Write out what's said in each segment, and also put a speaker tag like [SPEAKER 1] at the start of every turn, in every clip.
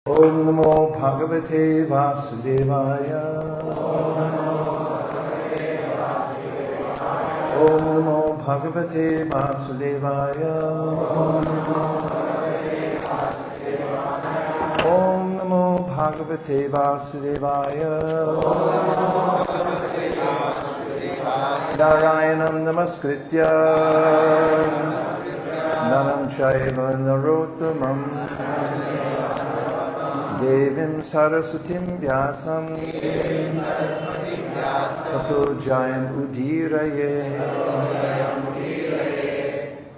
[SPEAKER 1] Om Namo Bhagavate Vasudevaya. Om Namo Bhagavate Vasudevaya. Om Namo Bhagavate Vasudevaya. Narayanam Namaskritya Naram Chaiva Narottamam Devim Saraswatim Vyasam Tato Jayam Udiraye.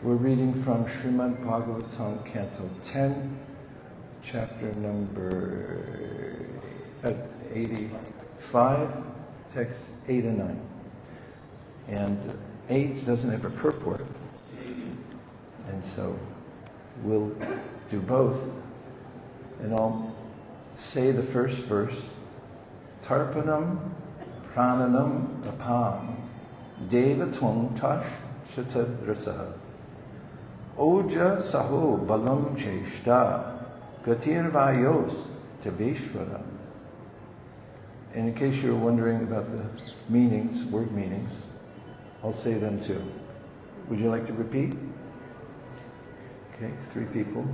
[SPEAKER 1] We're reading from Srimad Bhagavatam, Canto 10, chapter number 85, text 8 and 9. And 8 doesn't have a purport, and so we'll do both. And I'll say the first verse. Tarpanam prananam apam deva tvang tash shatadrasa oja saho balam cheshta gatir vayos taveshvara. And in case you're wondering about the meanings, word meanings, I'll say them too. Would you like to repeat? Okay, 3 people.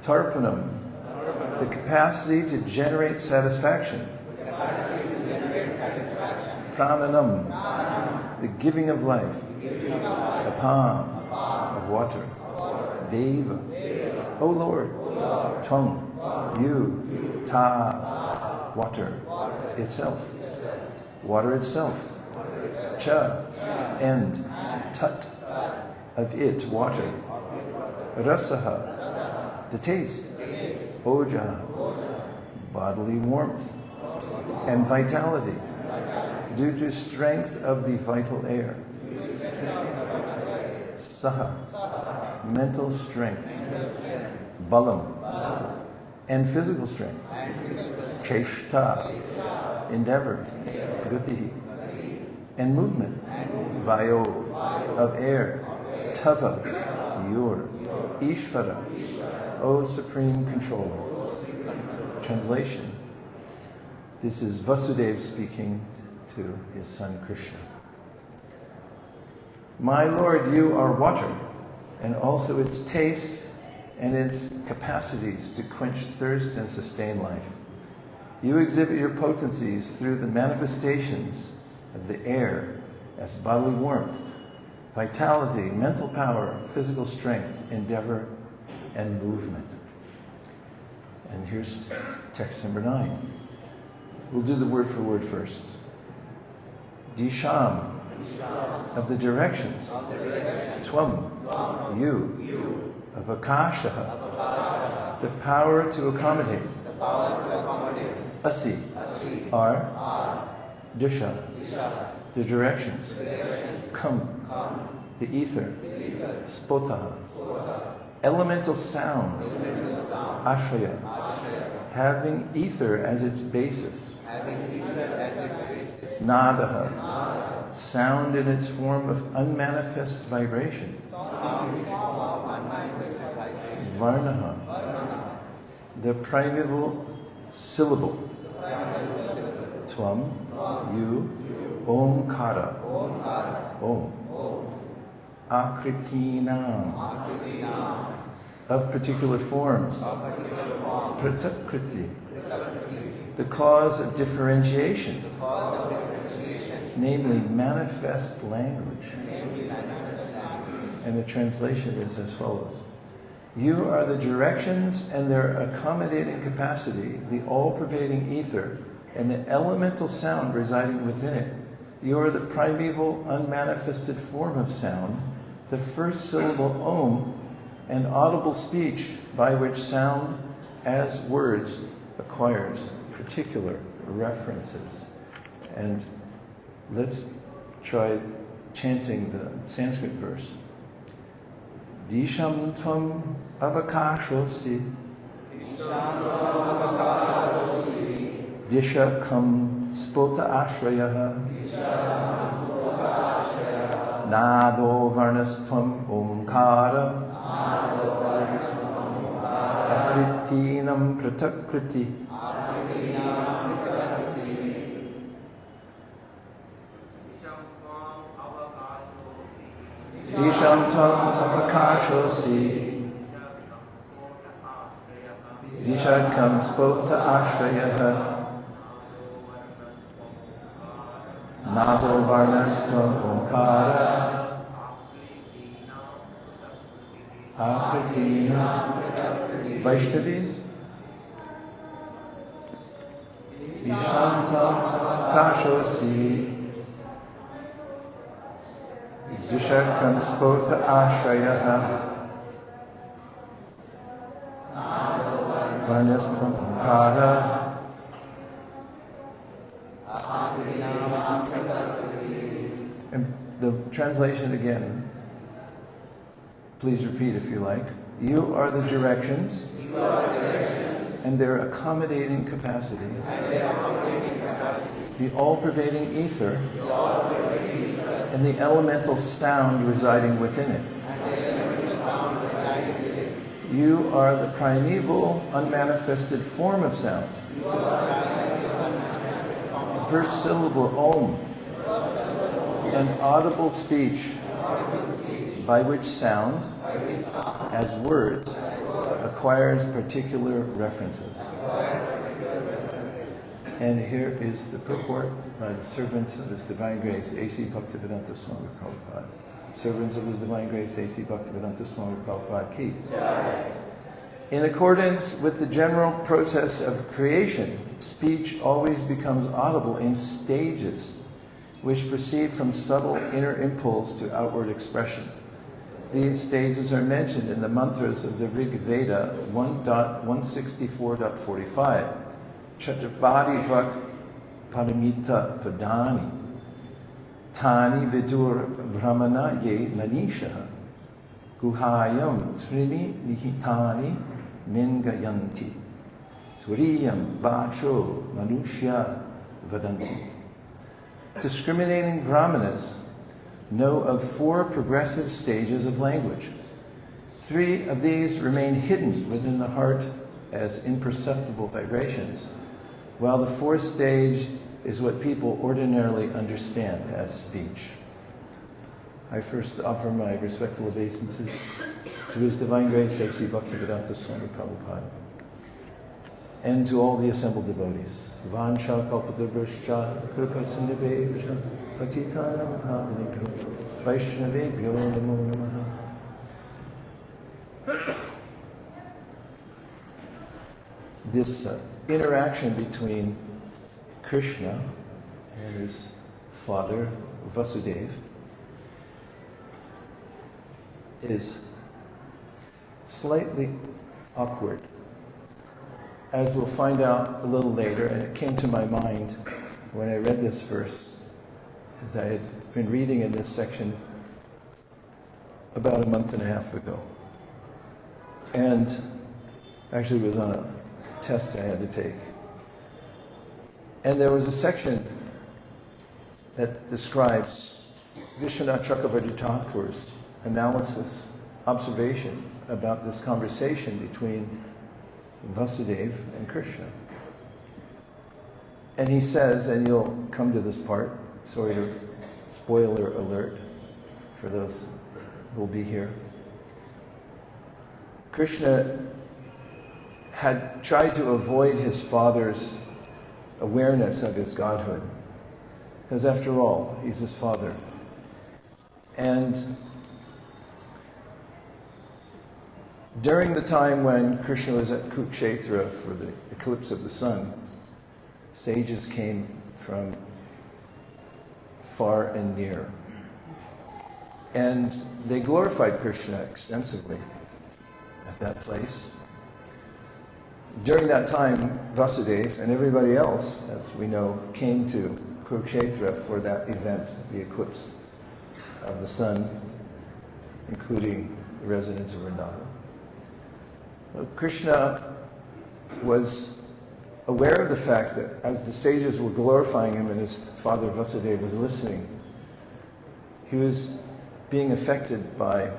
[SPEAKER 1] Tarpanam, the capacity to generate satisfaction. Prananam, the giving of life. Apam, of water. Deva, O Lord. Tvang, you. Ta, water itself. Water itself. Cha, and. Tat, of it, water. Rasaha, the taste. Oja, bodily warmth. And vitality, due to strength of the vital air. Saha, mental strength. Balam, and physical strength. Cheshta, endeavor. Gati, and movement. Vayo, of air. Tava, your. Ishvara, O Supreme Controller. Translation. This is Vasudeva speaking to his son Kṛṣna. My Lord, you are water, and also its taste and its capacities to quench thirst and sustain life. You exhibit your potencies through the manifestations of the air as bodily warmth, vitality, mental power, physical strength, endeavor, and movement. And here's text number 9. We'll do the word for word first. Disham, of the directions. Tvam, you. Of Akasha, the power to accommodate. Asi, are. Disha, the directions. Kam, the ether. Sphoṭa, elemental sound. Ashraya, having ether as its basis. Nādaha, sound in its form of unmanifest vibration. Varnaha, the primeval syllable. Tvam, you. Omkara, Om. Akritinam, of particular forms. Prati-ślokam, the cause of differentiation, namely manifest language. And the translation is as follows. You are the directions and their accommodating capacity, the all-pervading ether, and the elemental sound residing within it. You are the primeval, unmanifested form of sound, the first syllable Om, and audible speech by which sound as words acquires particular references. And let's try chanting the Sanskrit verse. Disham tvam avakashosi disha kam sphoṭa ashrayaha nādo varnastvam omkara akritinam pratakriti. Ishantam avakashosi. Vishakam sphoṭa ashrayah. Nado varnastam onkara. Akritina. Vaishnavis. Ishantam avakashosi. Vishakam sphoṭa ashrayah. Varnastam onkara. And the translation again, please repeat if you like. You are the directions, and their accommodating capacity, the all-pervading ether, and the elemental sound residing within it. You are the primeval, unmanifested form of sound. The first syllable, Om, an audible speech by which sound, as words, acquires particular references. And here is the purport by the servants of His Divine Grace, A.C. Bhaktivedanta Swami Prabhupada. Servants of His Divine Grace, A.C. Bhaktivedanta Swami Prabhupada ki. In accordance with the general process of creation, speech always becomes audible in stages, which proceed from subtle inner impulse to outward expression. These stages are mentioned in the mantras of the Rig Veda 164.45. Tad-vāg-visargo padani. Tani vidur brahmana ye manishaha. Guhayam trini ṅkitāni min gāyanti. Turiyam yaśo manushya vadanti. Discriminating brahmanas know of 4 progressive stages of language. 3 of these remain hidden within the heart as imperceptible vibrations, while the 4th stage is what people ordinarily understand as speech. I first offer my respectful obeisances to His Divine Grace, A.C. Bhaktivedanta Swami Prabhupada, and to all the assembled devotees. Vansha kalpadurvascha kripasindhivescha patitanam pavanebhyo vaishnavebhyo namo namaha. This interaction between Krishna and his father Vasudeva is slightly awkward, as we'll find out a little later, and it came to my mind when I read this verse, as I had been reading in this section about a month and a half ago. And actually it was on a test I had to take. And there was a section that describes Vishwanath Chakravarti Thakur's analysis, observation about this conversation between Vasudeva and Krishna. And he says, and you'll come to this part, sorry to spoiler alert for those who will be here. Krishna had tried to avoid his father's awareness of his godhood, because after all, he's his father. And during the time when Krishna was at Kurukshetra for the eclipse of the sun, sages came from far and near. And they glorified Krishna extensively at that place. During that time, Vasudeva and everybody else, as we know, came to Kurukshetra for that event, the eclipse of the sun, including the residents of Uddhava. Krishna was aware of the fact that as the sages were glorifying him and his father Vasudeva was listening, he was being affected by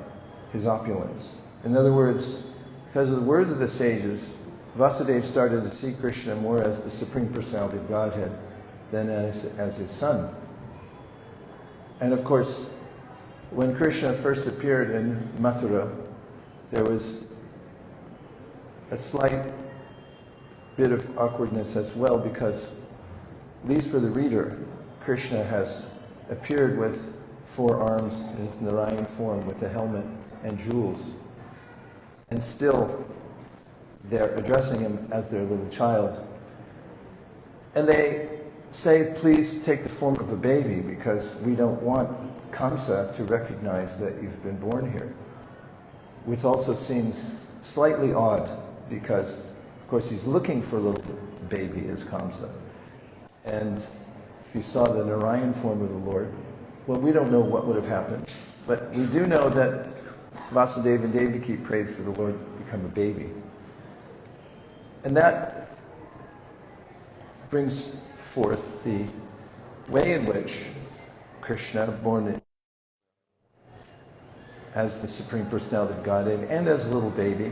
[SPEAKER 1] his opulence. In other words, Because of the words of the sages, Vasudeva started to see Krishna more as the Supreme Personality of Godhead than as his son. And of course, when Krishna first appeared in Mathura, there was a slight bit of awkwardness as well, because, at least for the reader, Krishna has appeared with 4 arms in Narayan form with a helmet and jewels. And still, they're addressing him as their little child. And they say, please take the form of a baby, because we don't want Kamsa to recognize that you've been born here. Which also seems slightly odd, because, of course, he's looking for a little baby as Kamsa. And if you saw the Narayan form of the Lord, well, we don't know what would have happened. But we do know that Vasudeva and Devaki prayed for the Lord to become a baby. And that brings forth the way in which Krishna, born as the Supreme Personality of Godhead and as a little baby,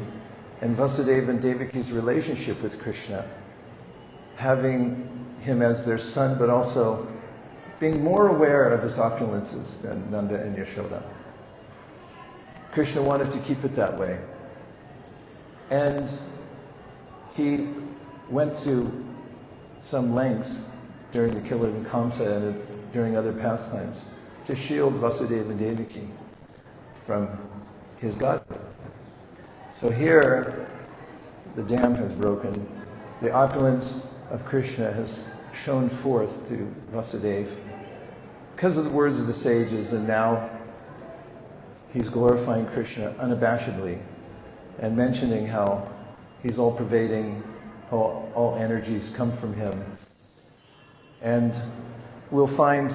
[SPEAKER 1] and Vasudeva and Devaki's relationship with Krishna, having him as their son, but also being more aware of his opulences than Nanda and Yashoda. Krishna wanted to keep it that way. And he went to some lengths during the killing of Kamsa and during other pastimes to shield Vasudeva and Devaki from his godhood. So here, the dam has broken. The opulence of Krishna has shone forth to Vasudeva because of the words of the sages, and now he's glorifying Krishna unabashedly and mentioning how he's all-pervading, how all energies come from him. And we'll find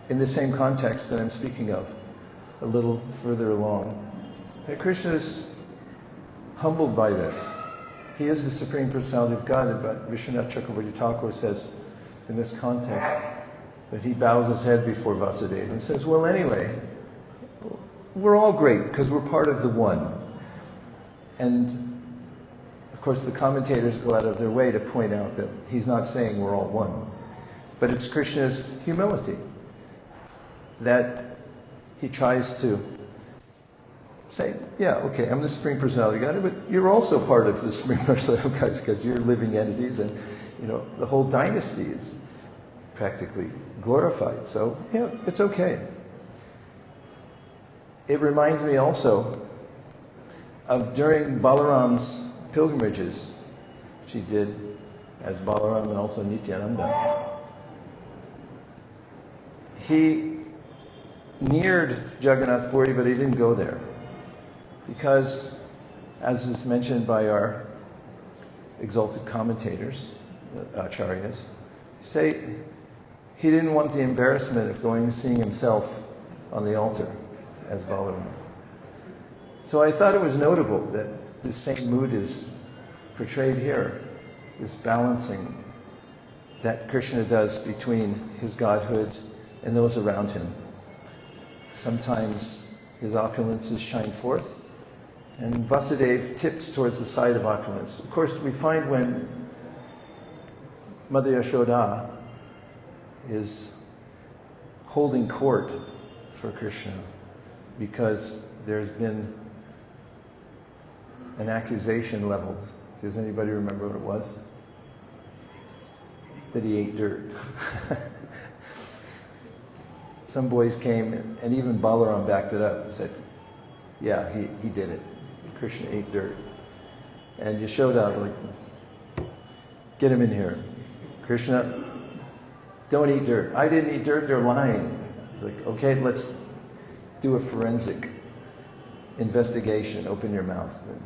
[SPEAKER 1] in the same context that I'm speaking of, a little further along, that Krishna is humbled by this. He is the Supreme Personality of God, but Vishwanath Chakravarti Thakur says in this context that he bows his head before Vasudeva and says, well, anyway, we're all great because we're part of the one. And of course the commentators go out of their way to point out that he's not saying we're all one, but it's Krishna's humility that he tries to say, yeah, okay, I'm the Supreme Personality of God, but you're also part of the Supreme Personality of God because you're living entities, and the whole dynasty is practically glorified. So yeah, it's okay. It reminds me also of during Balaram's pilgrimages, which he did as Balaram and also Nityananda. He neared Jagannath Puri, but he didn't go there. Because, as is mentioned by our exalted commentators, the acharyas, say he didn't want the embarrassment of going and seeing himself on the altar as Balaram. So I thought it was notable that this same mood is portrayed here, this balancing that Krishna does between his godhood and those around him. Sometimes his opulences shine forth, and Vasudeva tips towards the side of opulence. Of course, we find when Mother Yashoda is holding court for Krishna because there's been an accusation leveled. Does anybody remember what it was? That he ate dirt. Some boys came, and even Balaram backed it up and said, yeah, he did it. Krishna ate dirt. And Yashoda, like, get him in here. Krishna, don't eat dirt. I didn't eat dirt, they're lying. Like, okay, let's do a forensic investigation. Open your mouth. And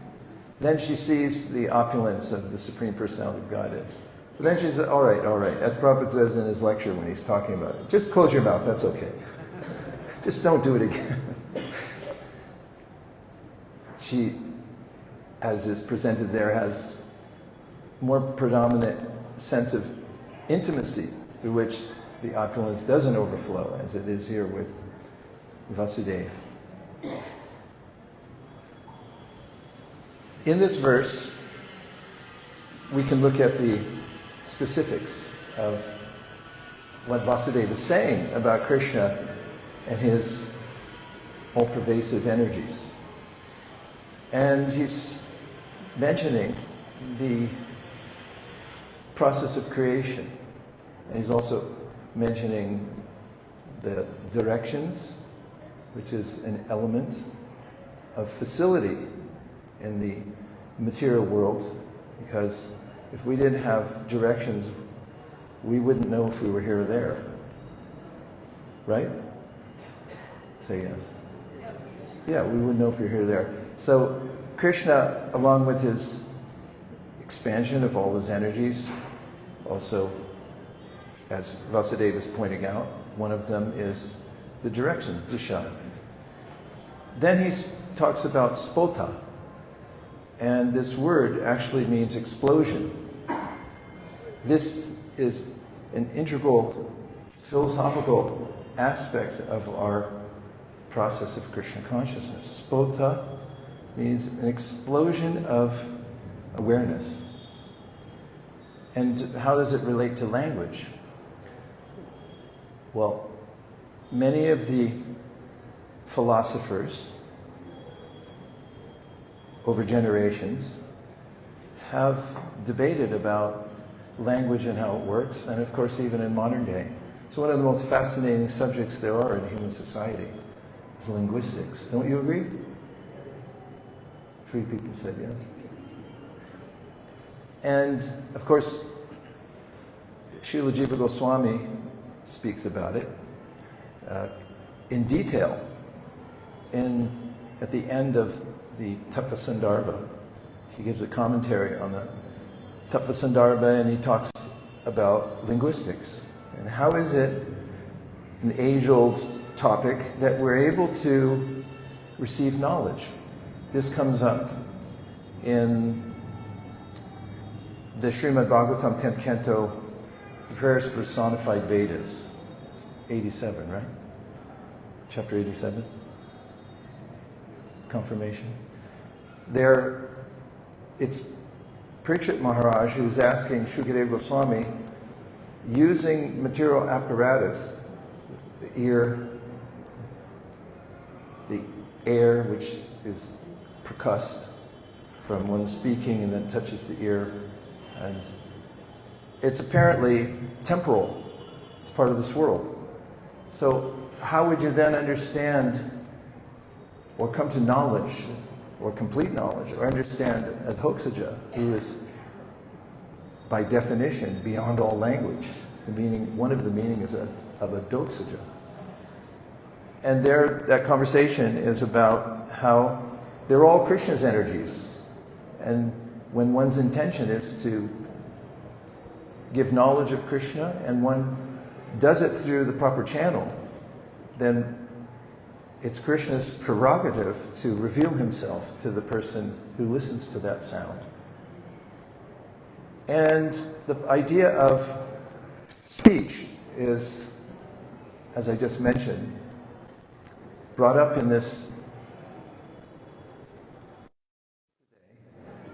[SPEAKER 1] then she sees the opulence of the Supreme Personality of Godhead. But then she says, all right, as Prabhupada says in his lecture when he's talking about it, just close your mouth, that's okay. Just don't do it again. She, as is presented there, has more predominant sense of intimacy through which the opulence doesn't overflow, as it is here with Vasudeva. In this verse, we can look at the specifics of what Vasudeva is saying about Krishna and his all-pervasive energies. And he's mentioning the process of creation. And he's also mentioning the directions, which is an element of facility in the material world, because if we didn't have directions, we wouldn't know if we were here or there. Right? Say yes. Yeah, we wouldn't know if we were here or there. So Krishna, along with his expansion of all his energies, also, as Vasudeva is pointing out, one of them is the direction, disha. Then he talks about sphoṭa, and this word actually means explosion. This is an integral philosophical aspect of our process of Krishna consciousness. Sphoṭa means an explosion of awareness. And how does it relate to language? Well, many of the philosophers over generations have debated about language and how it works, and of course even in modern day. It's one of the most fascinating subjects there are in human society. It's linguistics. Don't you agree? 3 people said yes. And of course, Srila Jiva Goswami speaks about it in detail at the end of the Tattva Sandarbha. He gives a commentary on the Tattva Sandarbha, and he talks about linguistics. And how is it, an age-old topic, that we're able to receive knowledge? This comes up in the Srimad Bhagavatam 10th Canto, various personified Vedas. 87, right? Chapter 87. Confirmation. There, it's Parikshit Maharaj who's asking Shukadeva Goswami, using material apparatus, the ear, the air, which is percussed from one speaking and then touches the ear, and it's apparently temporal. It's part of this world. So how would you then understand or come to knowledge or complete knowledge or understand adhokshaja, who is by definition beyond all language? The meaning, one of the meanings of adhokshaja. And there, that conversation is about how they're all Krishna's energies. And when one's intention is to give knowledge of Krishna, and one does it through the proper channel, then it's Krishna's prerogative to reveal himself to the person who listens to that sound. And the idea of speech is, as I just mentioned, brought up in this.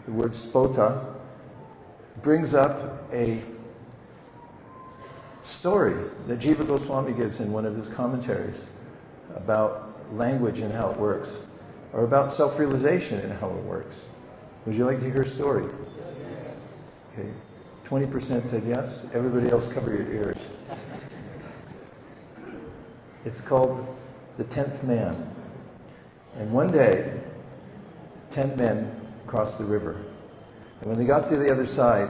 [SPEAKER 1] The word sphoṭa brings up a story that Jiva Goswami gives in one of his commentaries about language and how it works, or about self-realization and how it works. Would you like to hear a story? Yes. Okay. 20% said yes. Everybody else cover your ears. It's called The 10th Man. And one day, 10 men crossed the river. And when they got to the other side,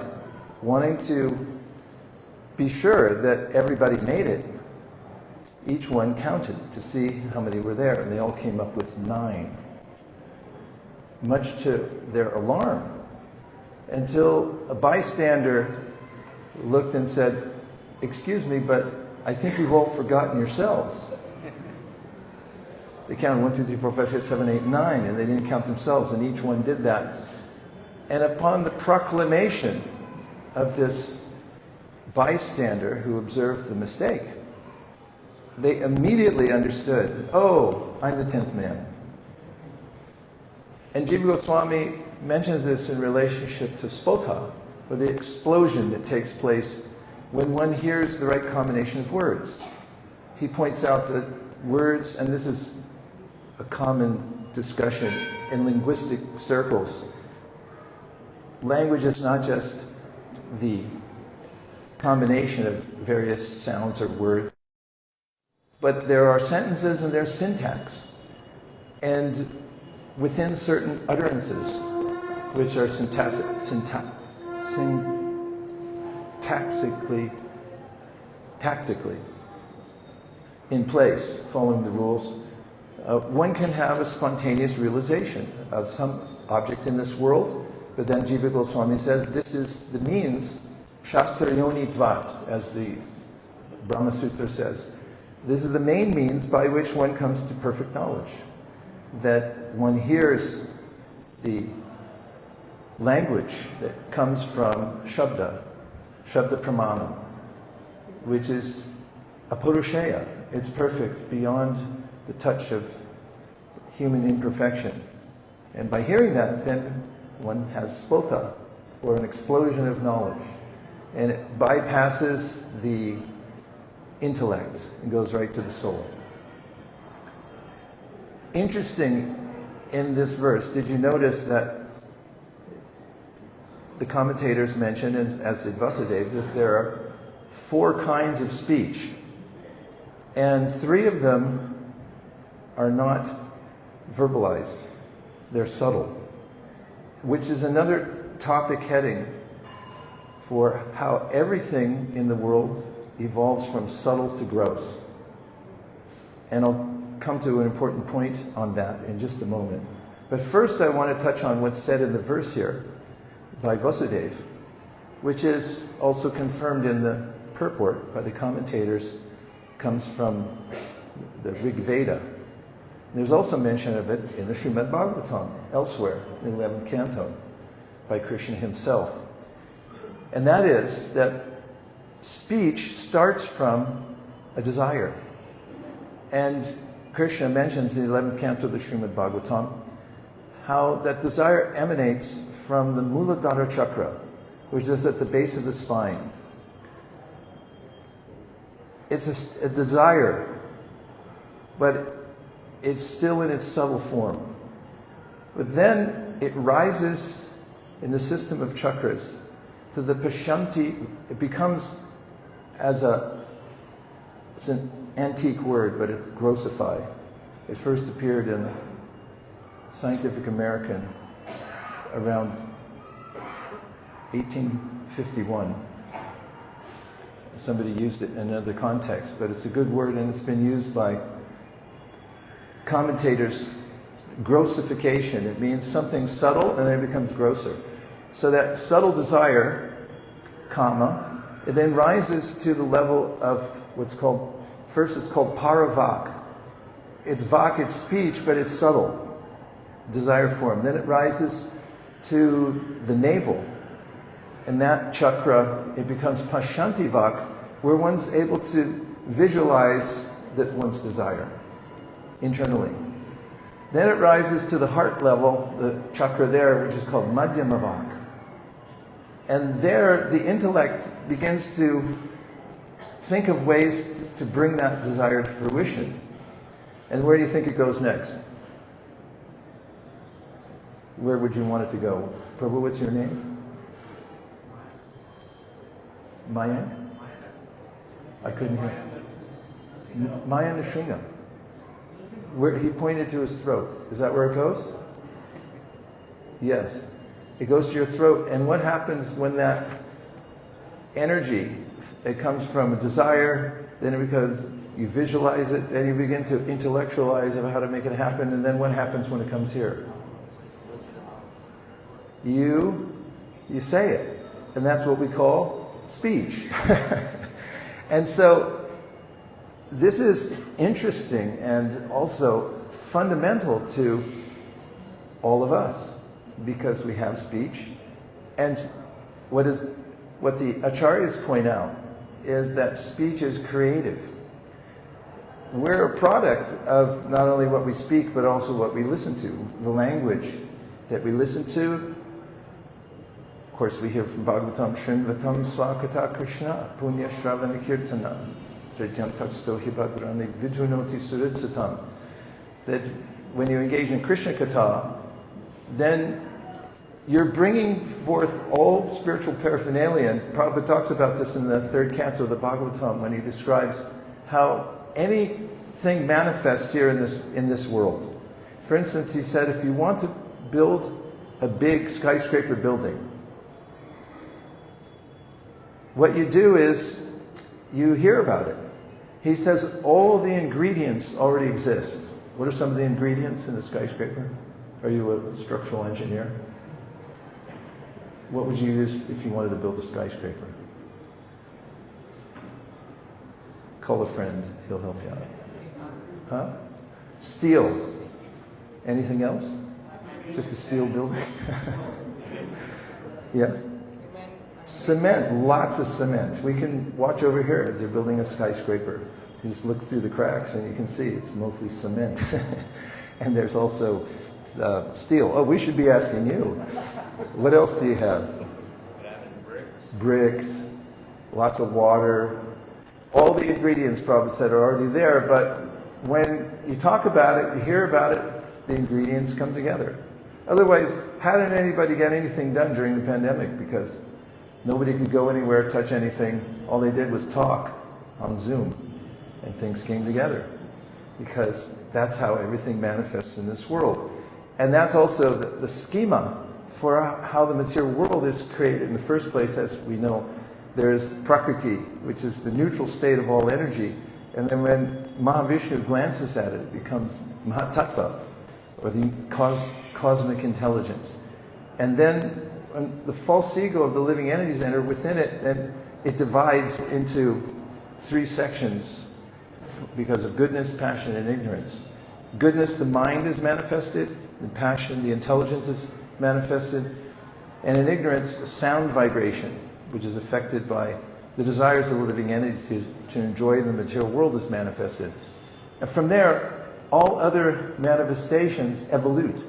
[SPEAKER 1] wanting to be sure that everybody made it, each one counted to see how many were there, and they all came up with 9. Much to their alarm, until a bystander looked and said, "Excuse me, but I think you've all forgotten yourselves." They counted 1, 2, 3, 4, 5, 6, 7, 8, 9, and they didn't count themselves, and each one did that. And upon the proclamation of this bystander who observed the mistake, they immediately understood, oh, I'm the 10th man. And Jiva Goswami mentions this in relationship to sphoṭa, or the explosion that takes place when one hears the right combination of words. He points out that words, and this is a common discussion in linguistic circles, language is not just the combination of various sounds or words, but there are sentences and there's syntax. And within certain utterances, which are tactically in place, following the rules, one can have a spontaneous realization of some object in this world, but then Jiva Goswami says this is the means, shastrayonitvat, as the Brahma Sutra says. This is the main means by which one comes to perfect knowledge. That one hears the language that comes from shabda pramanam, which is a puruṣaḥ. It's perfect beyond the touch of human imperfection. And by hearing that, then one has sphoṭa, or an explosion of knowledge. And it bypasses the intellect and goes right to the soul. Interesting in this verse, did you notice that the commentators mentioned, as did Vasudeva, that there are 4 kinds of speech, and 3 of them are not verbalized. They're subtle, which is another topic heading for how everything in the world evolves from subtle to gross. And I'll come to an important point on that in just a moment. But first I want to touch on what's said in the verse here by Vasudeva, which is also confirmed in the purport by the commentators, comes from the Rig Veda. There's also mention of it in the Srimad Bhagavatam, elsewhere, in the 11th Canto, by Krishna himself. And that is that speech starts from a desire. And Krishna mentions in the 11th Canto of the Srimad Bhagavatam how that desire emanates from the Muladhara chakra, which is at the base of the spine. It's a desire, but it's still in its subtle form. But then it rises in the system of chakras to the pashanti. It becomes it's an antique word, but it's grossify. It first appeared in Scientific American around 1851. Somebody used it in another context, but it's a good word and it's been used by commentators. Grossification, it means something subtle and then it becomes grosser. So that subtle desire, kama, it then rises to the level of what's called, first it's called para-vāg. It's vāg, it's speech, but it's subtle, desire form. Then it rises to the navel. And that chakra, it becomes pashanti-vāg, where one's able to visualize that one's desire internally. Then it rises to the heart level, the chakra there, which is called madhyama-vāg. And there, the intellect begins to think of ways to bring that desire to fruition. And where do you think it goes next? Where would you want it to go? Prabhu, what's your name? Mayank? I couldn't hear. Mayank Nrsimha. Where he pointed to his throat. Is that where it goes? Yes. It goes to your throat. And what happens when that energy, it comes from a desire, then it becomes, you visualize it, then you begin to intellectualize about how to make it happen, and then what happens when it comes here? You say it. And that's what we call speech. And so this is interesting and also fundamental to all of us, because we have speech. And what the acharyas point out is that speech is creative. We're a product of not only what we speak, but also what we listen to. The language that we listen to Of course, we hear from Bhagavatam, śṛṇvatam svakata Kṛṣṇa, punya śravana kirtana, trityam taksto hibadrani vidhunoti suritsatam. That when you engage in Krishna Katha, then you're bringing forth all spiritual paraphernalia. And Prabhupada talks about this in the third canto of the Bhagavatam when he describes how anything manifests here in this world. For instance, he said, if you want to build a big skyscraper building, what you do is you hear about it. He says all the ingredients already exist. What are some of the ingredients in a skyscraper? Are you a structural engineer? What would you use if you wanted to build a skyscraper? Call a friend, he'll help you out. Huh? Steel. Anything else? Just a steel building? Yes? Cement, lots of cement. We can watch over here as they're building a skyscraper. You just look through the cracks and you can see it's mostly cement. And there's also steel. Oh, we should be asking you. What else do you have? Bricks, lots of water. All the ingredients, Prabhupada said, are already there, but when you talk about it, you hear about it, the ingredients come together. Otherwise, how did anybody get anything done during the pandemic? Because nobody could go anywhere, touch anything. All they did was talk on Zoom, and things came together. Because that's how everything manifests in this world. And that's also the schema for how the material world is created. In the first place, as we know, there's Prakriti, which is the neutral state of all energy. And then when Mahavishnu glances at it, it becomes Mahatattva, or the cosmic intelligence. And then when the false ego of the living entities enter within it, then it divides into three sections because of goodness, passion, and ignorance. Goodness, the mind is manifested. In passion, the intelligence is manifested. And in ignorance, sound vibration, which is affected by the desires of the living entity to enjoy the material world, is manifested. And from there, all other manifestations evolute,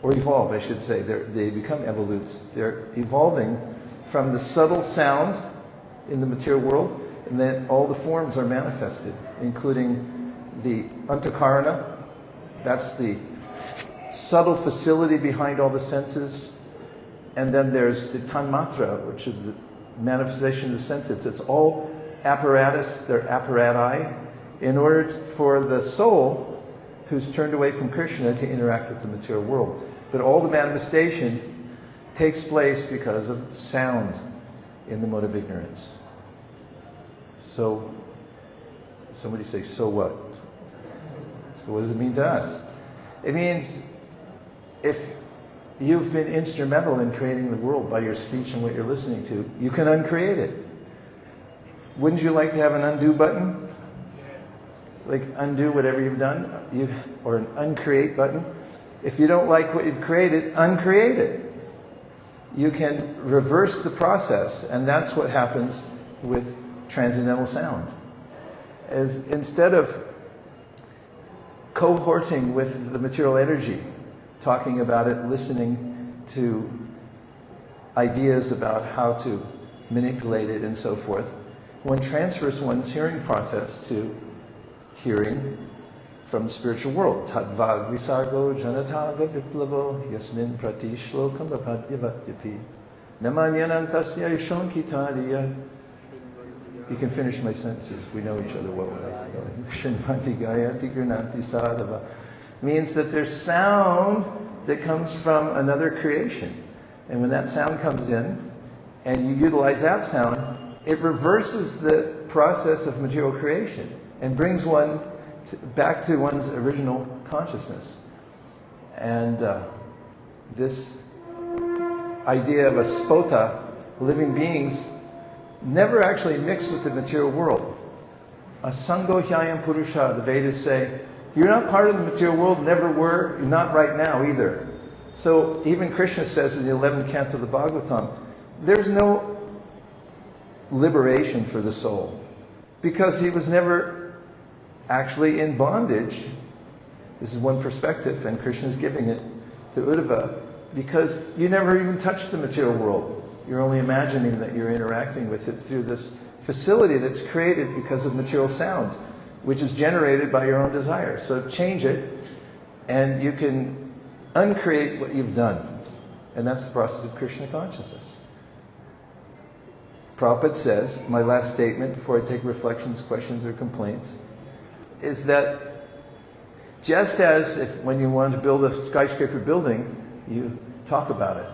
[SPEAKER 1] or evolve, I should say. They become evolutes. They're evolving from the subtle sound in the material world, and then all the forms are manifested, including the antakarana. That's the subtle facility behind all the senses. And then there's the tanmatra, which is the manifestation of the senses. It's all apparatus, they're apparati, in order for the soul who's turned away from Kṛṣṇa to interact with the material world. But all the manifestation takes place because of sound in the mode of ignorance. So, somebody say, so what? So what does it mean to us? It means if you've been instrumental in creating the world by your speech and what you're listening to, you can uncreate it. Wouldn't you like to have an undo button? Like undo whatever you've done? Or an uncreate button? If you don't like what you've created, uncreate it. You can reverse the process, and that's what happens with transcendental sound. Instead of cohorting with the material energy, talking about it, listening to ideas about how to manipulate it and so forth, one transfers one's hearing process to hearing from the spiritual world. Tad-vāg-visargo, janatāgha-viplavo, yasmin prati-ślokam, abaddhavaty. nāmāny anantasya yaśo ṅkitāni. You can finish my sentences. We know each other well enough. śṛṇvanti, gāyanti, gṛṇanti, sādhavaḥ. Means that there's sound that comes from another creation. And when that sound comes in, and you utilize that sound, it reverses the process of material creation and brings one back to one's original consciousness. And this idea of a sphoṭa, living beings, never actually mix with the material world. Asaṅgo yayaṁ puruṣaḥ, the Vedas say, you're not part of the material world, never were, you're not right now either. So even Kṛṣṇa says in the 11th Canto of the Bhagavatam, there's no liberation for the soul, because he was never actually in bondage. This is one perspective, and Kṛṣṇa is giving it to Uddhava, because you never even touched the material world. You're only imagining that you're interacting with it through this facility that's created because of material sound, which is generated by your own desire. So change it, and you can uncreate what you've done. And that's the process of Krishna consciousness. Prabhupada says, my last statement before I take reflections, questions, or complaints, is that just as if when you want to build a skyscraper building, you talk about it.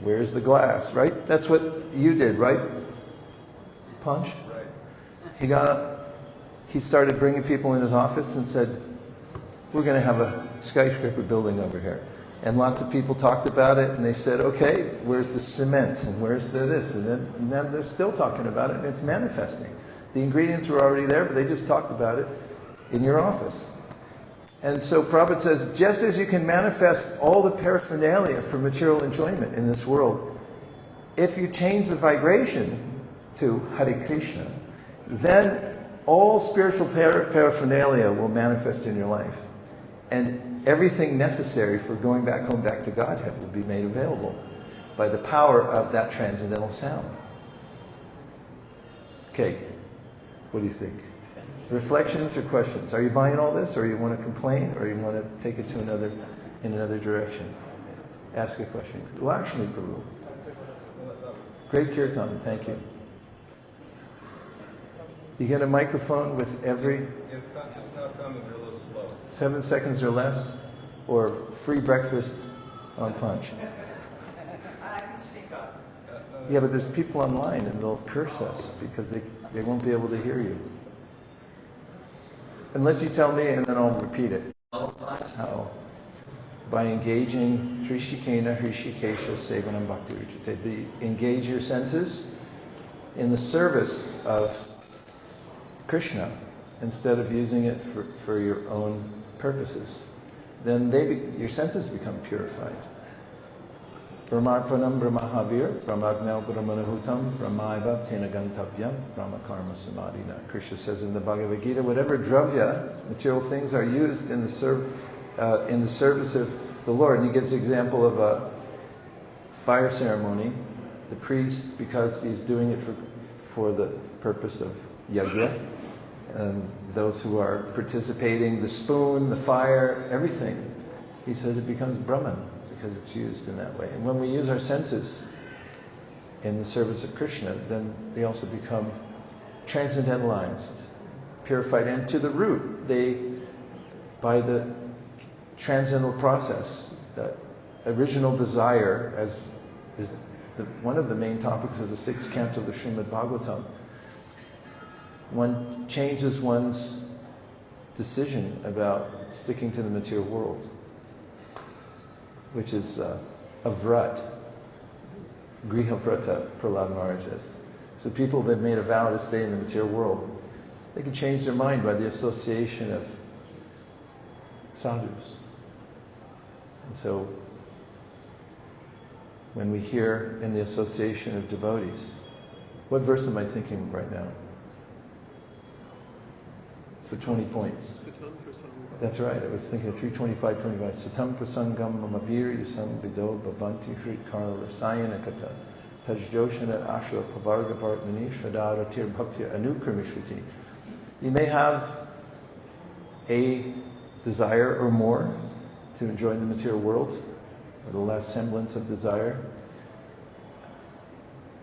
[SPEAKER 1] Where's the glass, right? That's what you did, right? Punch? Right. He started bringing people in his office and said, we're going to have a skyscraper building over here. And lots of people talked about it, and they said, okay, where's the cement, and where's the this? And then they're still talking about it, and it's manifesting. The ingredients were already there, but they just talked about it in your office. And so Prabhupada says, just as you can manifest all the paraphernalia for material enjoyment in this world, if you change the vibration to Hare Krishna, then all spiritual paraphernalia will manifest in your life. And everything necessary for going back home, back to Godhead will be made available by the power of that transcendental sound. Okay, what do you think? Reflections or questions? Are you buying all this, or you want to complain, or you want to take it to in another direction? Ask a question. Lakshmi Prabhu. Great kirtan, thank you. You get a microphone with every...
[SPEAKER 2] It's not coming, they're a little slow.
[SPEAKER 1] 7 seconds or less, or free breakfast on punch.
[SPEAKER 3] I can speak up.
[SPEAKER 1] Yeah, but there's people online and they'll curse us because they won't be able to hear you. Unless you tell me and then I'll repeat it. How? By engaging Hrishikena Hrishikesha Sevanam Bhakti Ruchate. Engage your senses in the service of Krishna instead of using it for your own purposes. Then your senses become purified. Brahmarpanam Brahmahavir, Brahmagnau Brahmanahutam, Brahmaiva Tena Gantavyam, Brahmakarma Samadhina. Krishna says in the Bhagavad Gita, whatever dravya, material things, are used in the service of the Lord. And he gives the example of a fire ceremony. The priest, because he's doing it for the purpose of yajna, and those who are participating, the spoon, the fire, everything, he says it becomes Brahman because it's used in that way. And when we use our senses in the service of Krishna, then they also become transcendentalized, purified, and to the root, by the transcendental process, the original desire, as is one of the main topics of the 6th canto of the Srimad Bhagavatam, one changes one's decision about sticking to the material world, which is a vrat. Griha vrata, Prahlad Maharaj says. So people that made a vow to stay in the material world, they can change their mind by the association of sadhus. And so when we hear in the association of devotees, what verse am I thinking right now? For 20 points. That's right, I was thinking 325, 25. Satam prasangam mamavir yasam vido bhavanti hritkara rasayana kata tajjoshana ashra pavargavartmani shradara tir bhaktya anukramishvati. You may have a desire or more to enjoy the material world, or the last semblance of desire,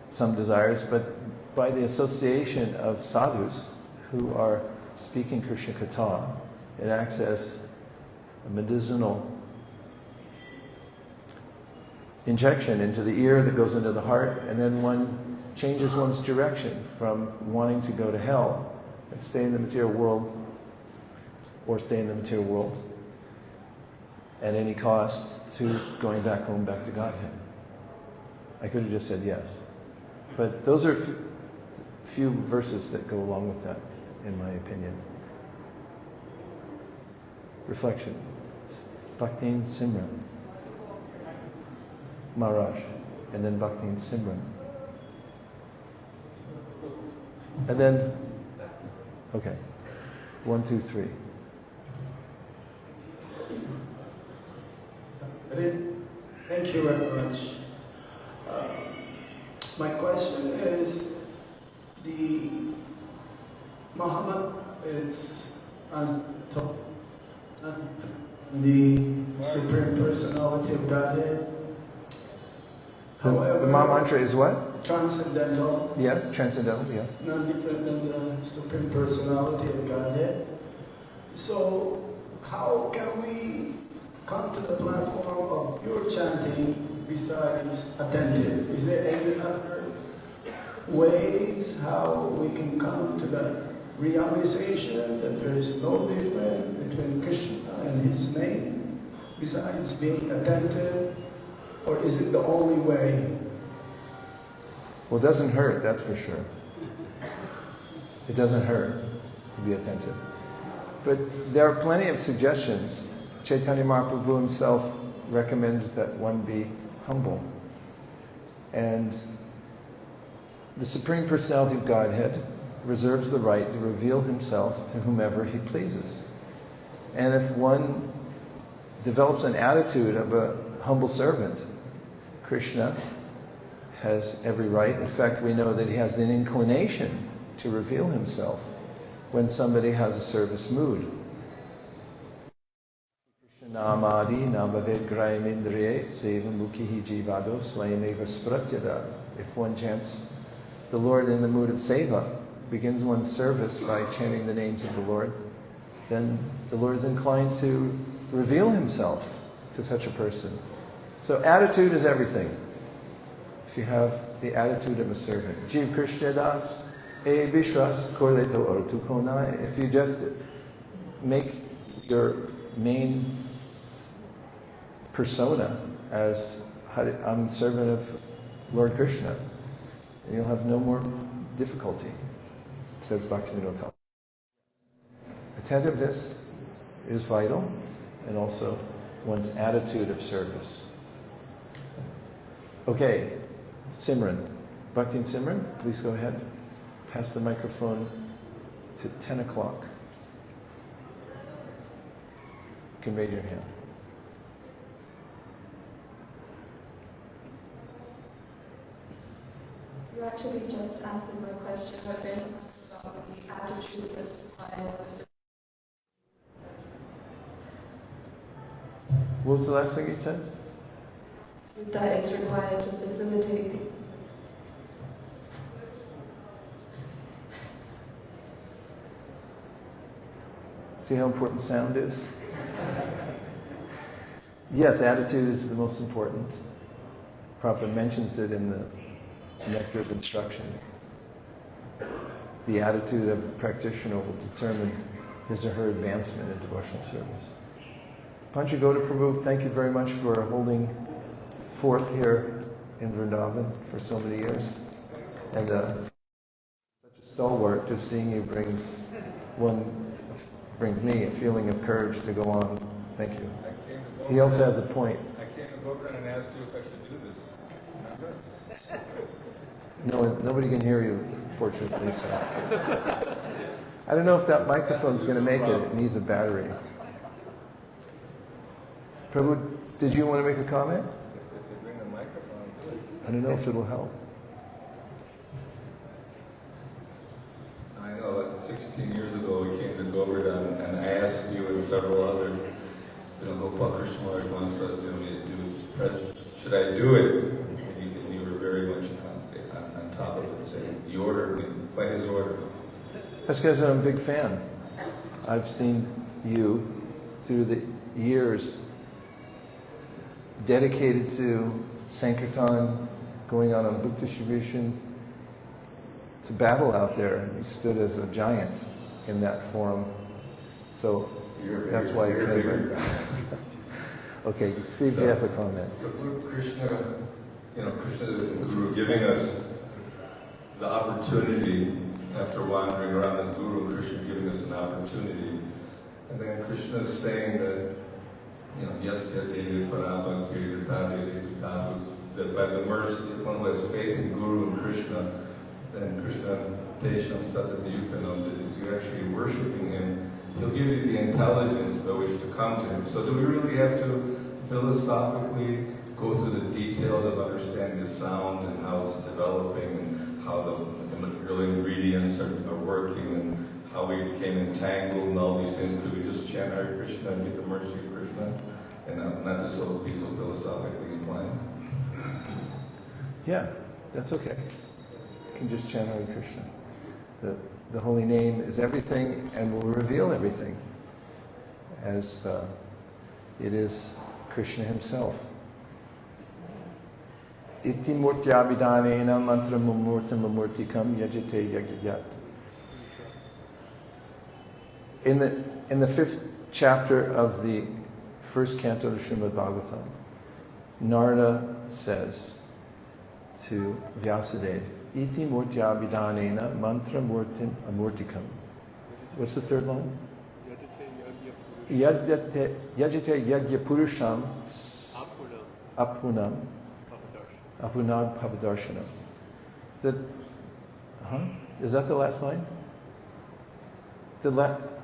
[SPEAKER 1] some desires, but by the association of sadhus who are speaking Krishna Katha, it acts as a medicinal injection into the ear that goes into the heart, and then one changes one's direction from wanting to go to hell and stay in the material world, or stay in the material world at any cost, to going back home, back to Godhead. I could have just said yes. But those are few verses that go along with that, in my opinion. Reflection. Bhaktin Simran. Maharaj. And then Bhaktin Simran. And then, okay. 1, 2, 3.
[SPEAKER 4] Thank you very much. question is, the Muhammad is the Supreme Personality of Godhead. However,
[SPEAKER 1] The mantra is what?
[SPEAKER 4] Transcendental.
[SPEAKER 1] Yes, transcendental, yes.
[SPEAKER 4] Not different than the Supreme Personality of Godhead. So, how can we come to the platform of pure chanting besides attentive? Is there any other ways how we can come to the realization that there is no difference between Krishna and his name besides being attentive? Or is it the only way?
[SPEAKER 1] Well, it doesn't hurt, that's for sure. It doesn't hurt to be attentive. But there are plenty of suggestions. Chaitanya Mahaprabhu himself recommends that one be humble. And the Supreme Personality of Godhead reserves the right to reveal himself to whomever he pleases. And if one develops an attitude of a humble servant, Krishna has every right. In fact, we know that he has an inclination to reveal himself when somebody has a service mood. Nāmāny nāmāved grāyamindriye sevamukhihi jivado swayameva spratyada. If one chants the Lord in the mood of seva, begins one's service by chanting the names of the Lord, then the Lord is inclined to reveal himself to such a person. So attitude is everything. If you have the attitude of a servant. Jiv Krishna Das, e bishwas korleto ortu konai. If you just make your main persona as I'm a servant of Lord Krishna, and you'll have no more difficulty, says Bhaktivinoda Thakur. Attentiveness is vital, and also one's attitude of service. Okay, Simran. Bhakti and Simran, please go ahead. Pass the microphone to 10 o'clock. You can raise your hand.
[SPEAKER 5] You actually just answered my question. I was saying about the attitude that's required.
[SPEAKER 1] What was the last thing you said?
[SPEAKER 5] That is required to facilitate.
[SPEAKER 1] See how important sound is? Yes, attitude is the most important. Prabhupada mentions it in the Nectar of Instruction. The attitude of the practitioner will determine his or her advancement in devotional service. Panchagoda Prabhu, thank you very much for holding forth here in Vrindavan for so many years. And such a stalwart, just seeing you brings me a feeling of courage to go on. Thank you. He also has a point.
[SPEAKER 2] I came to Gokran and asked you if I should do this.
[SPEAKER 1] No, nobody can hear you, fortunately. So. I don't know if that microphone's going to make it. It needs a battery. Prabhu, did you want to make a comment?
[SPEAKER 2] If they bring a microphone, do it.
[SPEAKER 1] I don't know if it'll help.
[SPEAKER 6] I know, like 16 years ago, we came to Govardhan, and I asked you and several others, Gopal Krishna Maharaj once said, to do his present. Should I do it? And you were very much on top of it, saying, you ordered me, play his order.
[SPEAKER 1] That's because I'm a big fan. I've seen you through the years dedicated to Sankirtan, going on book distribution. It's a battle out there. You stood as a giant in that forum. So that's why you came. Okay, see if you have a comment.
[SPEAKER 6] So Krishna, Krishna the Guru giving us the opportunity after wandering around the Guru, Krishna giving us an opportunity. And then Krishna is saying that, yasya devi parāpa kirtati, that by the mercy, if one who has faith in Guru and Krishna, then Krishna tesham satatayukanam, that if you're actually worshiping him, he'll give you the intelligence by which to come to him. So do we really have to philosophically go through the details of understanding the sound and how it's developing and how the material ingredients are working and how we became entangled and all these things. Could we just chant Hare Krishna and get the mercy of Krishna and not just be so philosophically inclined?
[SPEAKER 1] Yeah, that's okay. You can just chant Hare Krishna. The holy name is everything and will reveal everything, as it is Krishna himself. Iti murtyabhidanena mantra mumurtam amurtikam yajate yagyat. In the 5th chapter of the 1st canto of Srimad Bhagavatam, Narada says to Vyasadeva, Iti murtyabhidanena mantra murtim amurtikam. What's the third line? Yajate yagya puruṣaḥ apunam pavadarṣanam. Is that the last line?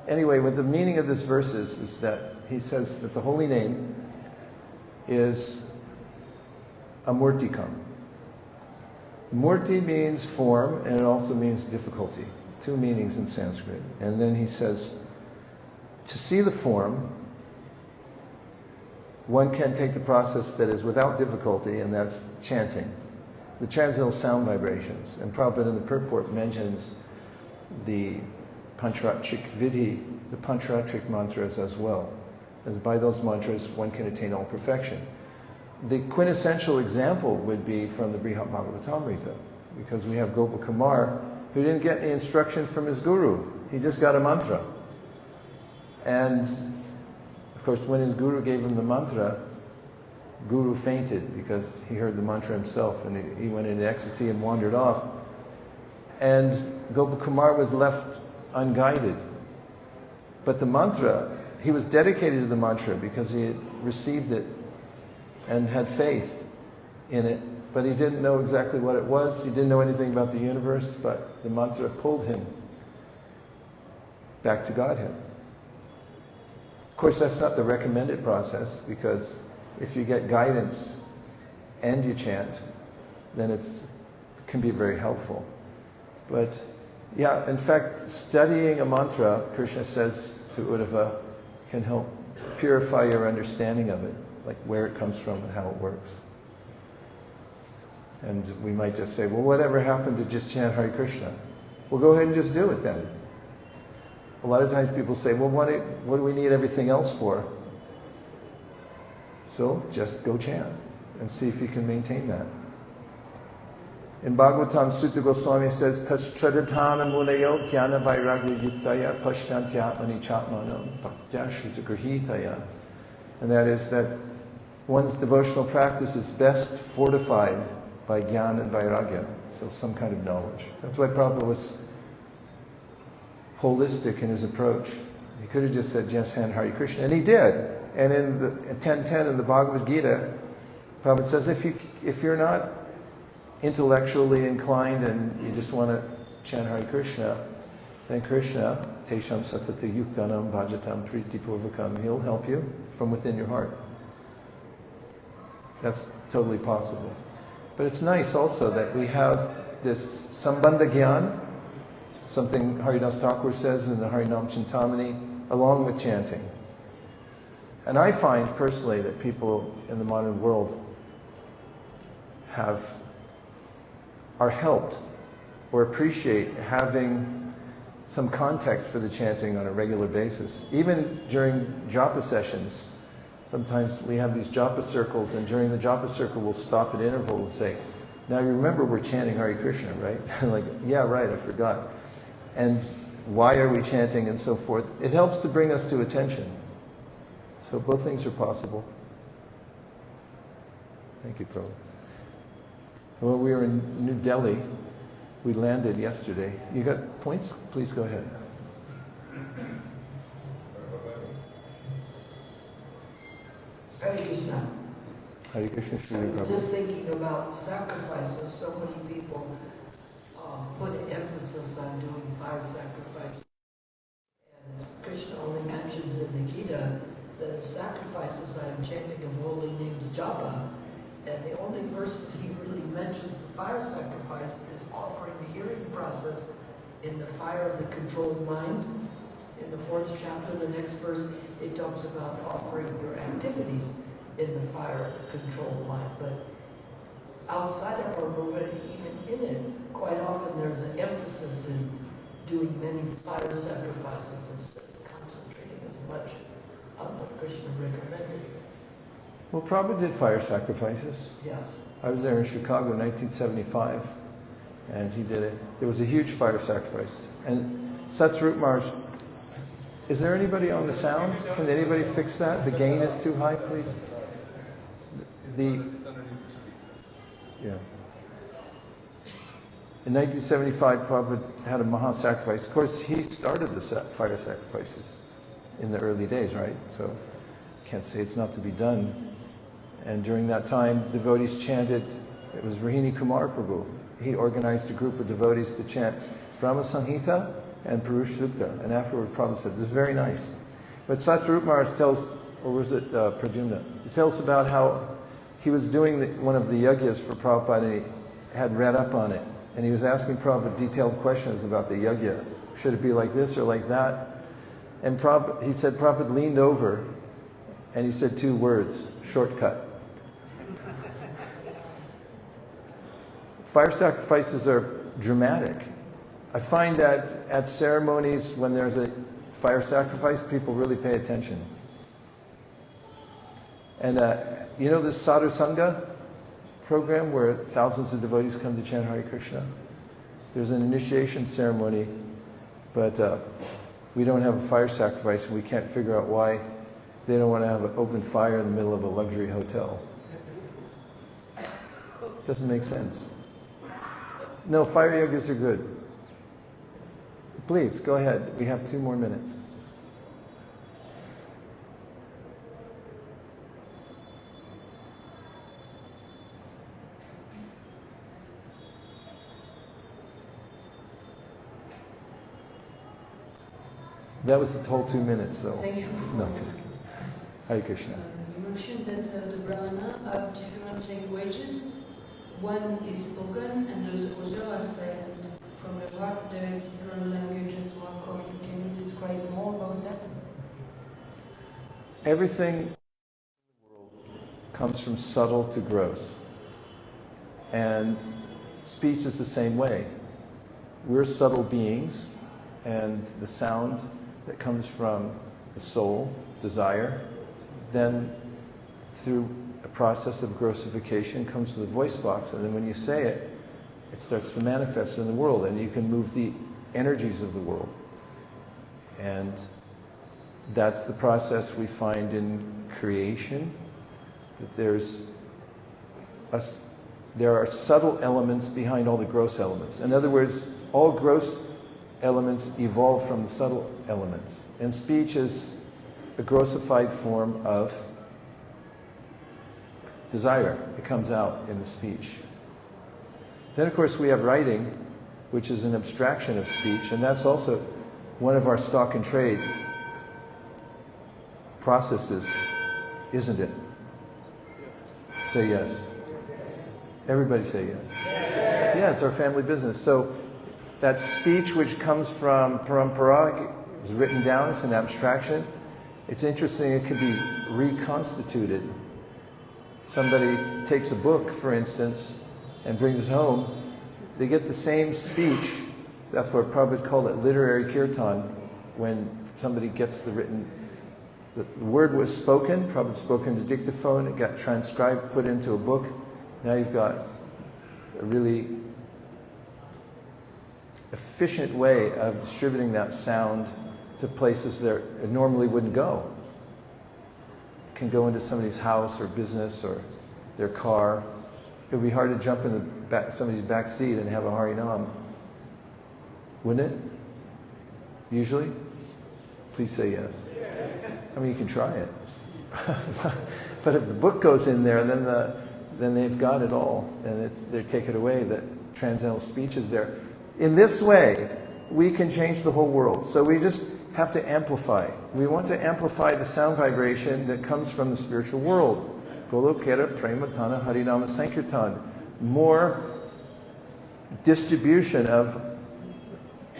[SPEAKER 1] Anyway, what the meaning of this verse is that he says that the holy name is amurtikam. Murti means form, and it also means difficulty. 2 meanings in Sanskrit. And then he says, to see the form, one can take the process that is without difficulty, and that's chanting. The transcendental sound vibrations. And Prabhupada in the purport mentions the pancharatric vidhi, the pancharatric mantras as well. And by those mantras, one can attain all perfection. The quintessential example would be from the Brihad Bhagavatamrita, because we have Gopal Kumar, who didn't get any instruction from his guru. He just got a mantra. And, of course, when his guru gave him the mantra, guru fainted because he heard the mantra himself, and he went into ecstasy and wandered off. And Gopal Kumar was left unguided. But the mantra, he was dedicated to the mantra because he had received it and had faith in it, but he didn't know exactly what it was. He didn't know anything about the universe, but the mantra pulled him back to Godhead. Of course, that's not the recommended process, because if you get guidance and you chant, then it can be very helpful. But yeah, in fact, studying a mantra, Krishna says to Uddhava, can help purify your understanding of it, like where it comes from and how it works. And we might just say, well, whatever happened to just chant Hare Krishna? Well, go ahead and just do it then. A lot of times people say, well, what do we need everything else for? So just go chant and see if you can maintain that. In Bhagavatam, Sutta Goswami says, Taśradhatana munayo jnana vairagya yuktaya paśyantyatmani chatmanam bhaktya shrutagrahitaya. And that is that one's devotional practice is best fortified by jnana and vairagya, so some kind of knowledge. That's why Prabhupada was holistic in his approach. He could have just said, just chant Hare Krishna, and he did. And in 10.10 in the Bhagavad Gita, Prabhupada says, if you're not intellectually inclined and you just want to chant Hare Krishna, then Krishna, Tesham Satata Yuktanam Bhajatam Priti Purvakam, he'll help you from within your heart. That's totally possible. But it's nice also that we have this Sambandha Gyan, something Haridas Thakur says in the Harinam Chintamani, along with chanting. And I find personally that people in the modern world are helped or appreciate having some context for the chanting on a regular basis. Even during japa sessions, sometimes we have these japa circles, and during the japa circle we'll stop at interval and say, now you remember we're chanting Hare Krishna, right? Like, yeah, right, I forgot. And why are we chanting and so forth? It helps to bring us to attention. So both things are possible. Thank you, Prabhu. When we were in New Delhi, we landed yesterday. You got points? Please go ahead.
[SPEAKER 7] Hare Krishna.
[SPEAKER 1] Hare Krishna, Shri Prabhu.
[SPEAKER 7] Just thinking about sacrifices, so many people put an emphasis on doing 5 sacrifices. And Krishna only mentions in the Gita that if sacrifices, I am chanting of holy names japa, And the only verses he really mentions the fire sacrifice is offering the hearing process in the fire of the controlled mind. In the 4th chapter, the next verse, it talks about offering your activities in the fire of the controlled mind. But outside of our movement, even in it, quite often there's an emphasis in doing many fire sacrifices instead of concentrating as much on what Krishna recommended.
[SPEAKER 1] Well, Prabhupada did fire sacrifices.
[SPEAKER 7] Yes.
[SPEAKER 1] I was there in Chicago in 1975, and he did it. It was a huge fire sacrifice. And Satsvarup Maharaj, is there anybody on the sound? Can anybody fix that? The gain is too high, please. Yeah. In 1975, Prabhupada had a Maha sacrifice. Of course, he started the fire sacrifices in the early days, right? So, can't say it's not to be done. And during that time, devotees chanted, it was Rohini Kumar Prabhu. He organized a group of devotees to chant Brahma Samhita and puruṣaḥ. And afterward, Prabhupada said, this is very nice. But Satsvarup Maharaj tells, or was it Pradyumna? He tells about how he was doing one of the yagyas for Prabhupada, and he had read up on it. And he was asking Prabhupada detailed questions about the yagya. Should it be like this or like that? And he said Prabhupada leaned over and he said 2 words, shortcut. Fire sacrifices are dramatic. I find that at ceremonies when there's a fire sacrifice, people really pay attention. And you know this sadhu sangha program where thousands of devotees come to chant Hare Krishna? There's an initiation ceremony, but we don't have a fire sacrifice, and we can't figure out why they don't want to have an open fire in the middle of a luxury hotel. Doesn't make sense. No, fire yogas are good. Please, go ahead. We have 2 more minutes. That was the whole 2 minutes, so.
[SPEAKER 8] Thank you.
[SPEAKER 1] No, just kidding. Hare Krishna.
[SPEAKER 8] You mentioned that the Brahmana have different languages. One is spoken and the other is silent. From the heart, there is different languages who are coming. Can you describe more about that?
[SPEAKER 1] Everything in the world comes from subtle to gross. And speech is the same way. We're subtle beings, and the sound that comes from the soul, desire, then through a process of grossification comes to the voice box, and then when you say it, it starts to manifest in the world, and you can move the energies of the world. And that's the process we find in creation, that there are subtle elements behind all the gross elements. In other words, all gross elements evolve from the subtle elements. And speech is a grossified form of desire. It comes out in the speech. Then, of course, we have writing, which is an abstraction of speech, and that's also one of our stock and trade processes, isn't it? Say yes. Everybody say yes. Yeah, it's our family business. So that speech which comes from parampara is written down, it's an abstraction. It's interesting, it could be reconstituted. Somebody takes a book, for instance, and brings it home. They get the same speech. That's what Prabhupada called it literary kirtan, when somebody gets the written, the word was spoken, Prabhupada spoke into dictaphone, it got transcribed, put into a book. Now you've got a really efficient way of distributing that sound to places that it normally wouldn't go. It can go into somebody's house or business or their car. It would be hard to jump in the back, somebody's back seat and have a Harinam, wouldn't it? Usually? Please say yes. I mean, you can try it. But if the book goes in there, then they've got it all, and they take it away. That transcendental speech is there. In this way, we can change the whole world. So we just have to amplify. We want to amplify the sound vibration that comes from the spiritual world. Golokera Prematana Harinama Sankirtan. More distribution of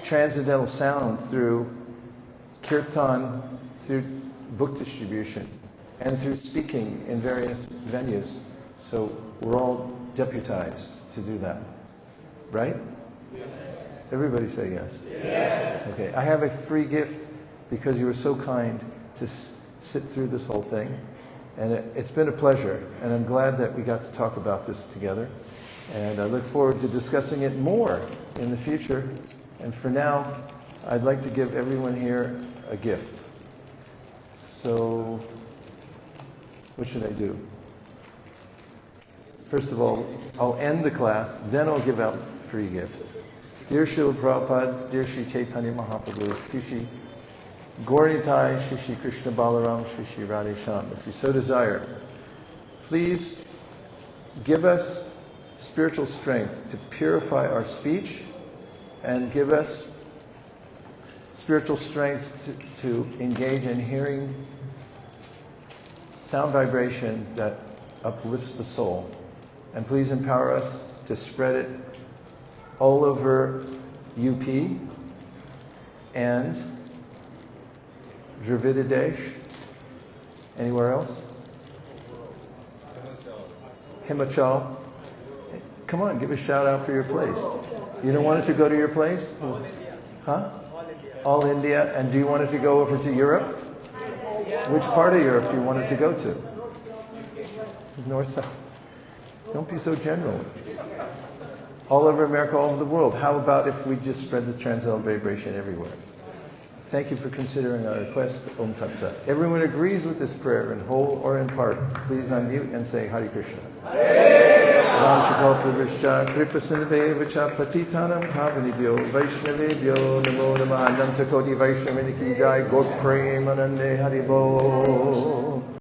[SPEAKER 1] transcendental sound through kirtan, through book distribution, and through speaking in various venues. So we're all deputized to do that. Right? Yes. Everybody say yes. Yes. Okay, I have a free gift because you were so kind to sit through this whole thing. And it's been a pleasure, and I'm glad that we got to talk about this together. And I look forward to discussing it more in the future. And for now, I'd like to give everyone here a gift. So, what should I do? First of all, I'll end the class, then I'll give out a free gift. Dear Srila Prabhupada, dear Sri Chaitanya Mahaprabhu, Shri Gṛṇanti, Shri Kṛṣna Balaram, Shri Radhe Shyam. If you so desire, please give us spiritual strength to purify our speech and give us spiritual strength to engage in hearing sound vibration that uplifts the soul. And please empower us to spread it all over UP and Dravida Desh. Anywhere else? Himachal. Come on, give a shout out for your place. You don't want it to go to your place? Huh? All India. And do you want it to go over to Europe? Which part of Europe do you want it to go to? North, south. Don't be so general. All over America, all over the world. How about if we just spread the transcendental vibration everywhere? Thank you for considering our request. Om Tat Sat. Everyone agrees with this prayer in whole or in part. Please unmute and say Hare Krishna. Ram Shakal Purvishcha Kripa Sindhavevacha Patitanam Pavanibhyo Vaishnavebhyo Namo Namah Ananta Koti Vaishnaviniki Jai Gok Premanande Haribol.